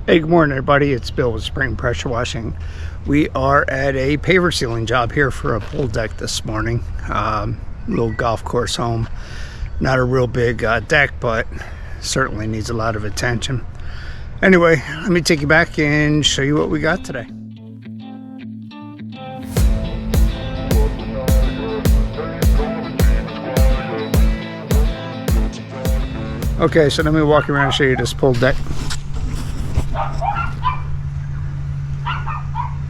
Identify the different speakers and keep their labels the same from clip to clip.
Speaker 1: Hey, good morning everybody, it's Bill with Spring Pressure Washing. We are at a paver sealing job here for a pool deck this morning. Little golf course home. Not a real big deck, but certainly needs a lot of attention. Anyway, let me take you back and show you what we got today. Okay, so let me walk you around and show you this pool deck.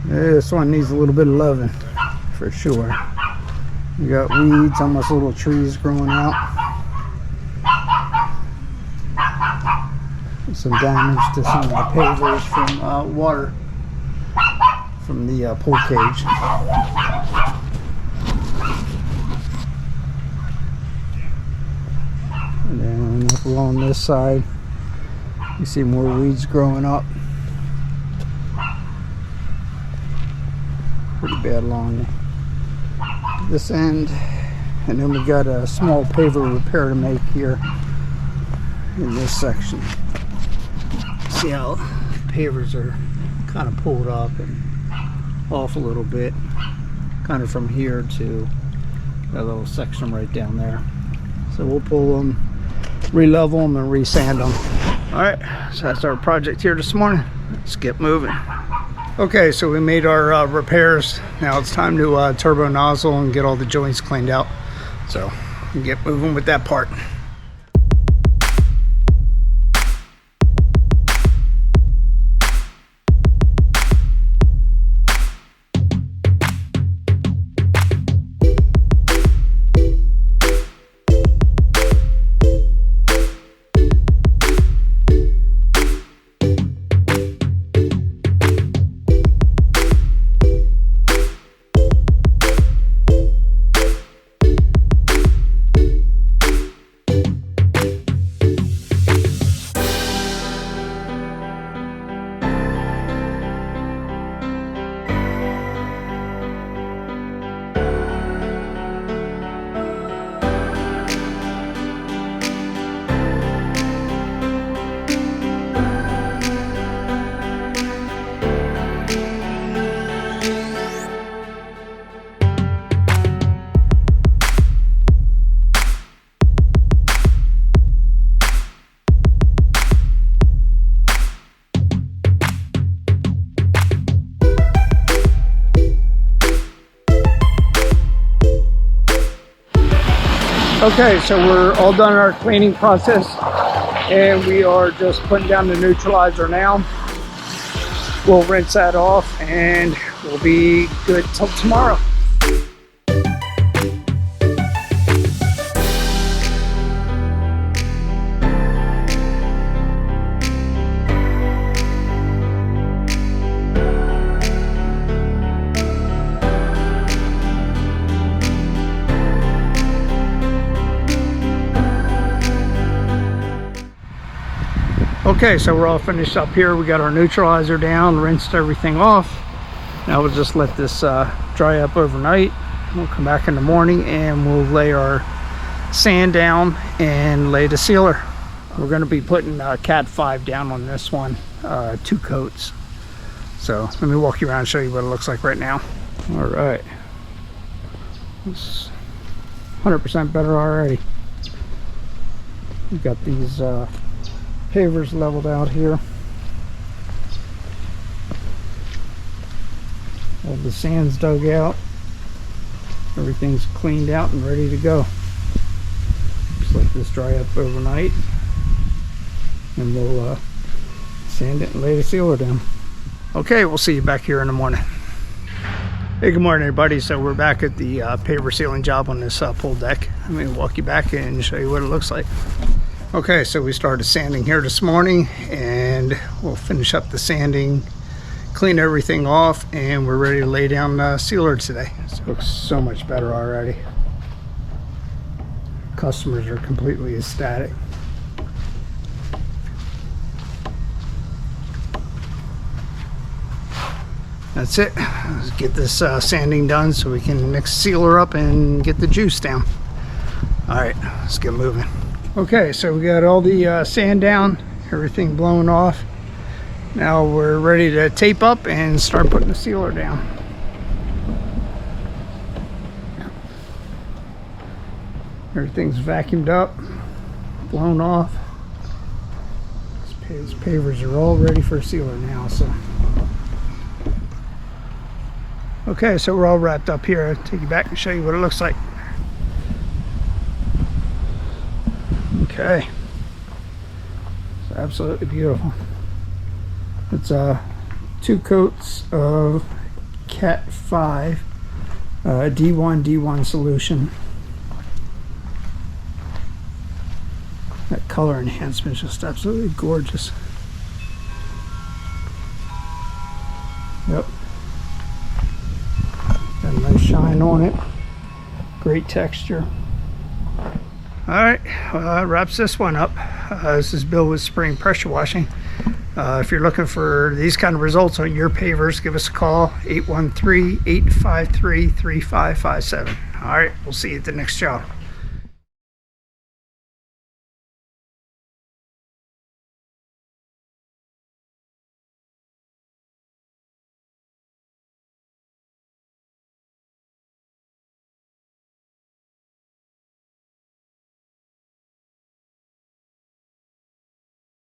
Speaker 1: This one needs a little bit of loving, for sure. You got weeds, almost little trees growing out. Some damage to some of the pavers from water from the pool cage. And then up along this side, you see more weeds growing up. Pretty bad along this end. And then we got a small paver repair to make here in this section. See how pavers are kind of pulled up and off a little bit, kind of from here to that little section right down there. So we'll pull them, re-level them, and re-sand them. All right, so that's our project here this morning. Let's get moving. Okay, so we made our repairs. Now it's time to turbo nozzle and get all the joints cleaned out. So we get moving with that part. Okay, so we're all done our cleaning process and we are just putting down the neutralizer now. We'll rinse that off and we'll be good till tomorrow. Okay, so we're all finished up here. We got our neutralizer down, rinsed everything off. Now we'll just let this dry up overnight. We'll come back in the morning and we'll lay our sand down and lay the sealer. We're going to be putting Cat 5 down on this one, 2 coats. So let me walk you around and show you what it looks like right now. All right, it's 100% better already. We've got these pavers leveled out here. All the sand's dug out. Everything's cleaned out and ready to go. Just let this dry up overnight and we'll sand it and lay the sealer down. Okay, we'll see you back here in the morning. Hey, good morning everybody. So we're back at the paver sealing job on this pool deck. I'm going to walk you back and show you what it looks like. Okay, so we started sanding here this morning and we'll finish up the sanding, clean everything off, and we're ready to lay down the sealer today. So it looks so much better already. Customers are completely ecstatic. That's it. Let's get this sanding done so we can mix sealer up and get the juice down. All right, let's get moving. Okay, so we got all the sand down, everything blown off, Now we're ready to tape up and start putting the sealer down. Everything's vacuumed up, blown off. These pavers are all ready for a sealer now. So, okay, so we're all wrapped up here. I'll take you back and show you what it looks like. Okay, it's absolutely beautiful. It's 2 coats of Cat 5 D1 solution. That color enhancement is just absolutely gorgeous. Yep. Got a nice shine on it. Great texture. Alright, well, that wraps this one up. This is Bill with Spring Pressure Washing. If you're looking for these kind of results on your pavers, give us a call, 813-853-3557. Alright, we'll see you at the next job.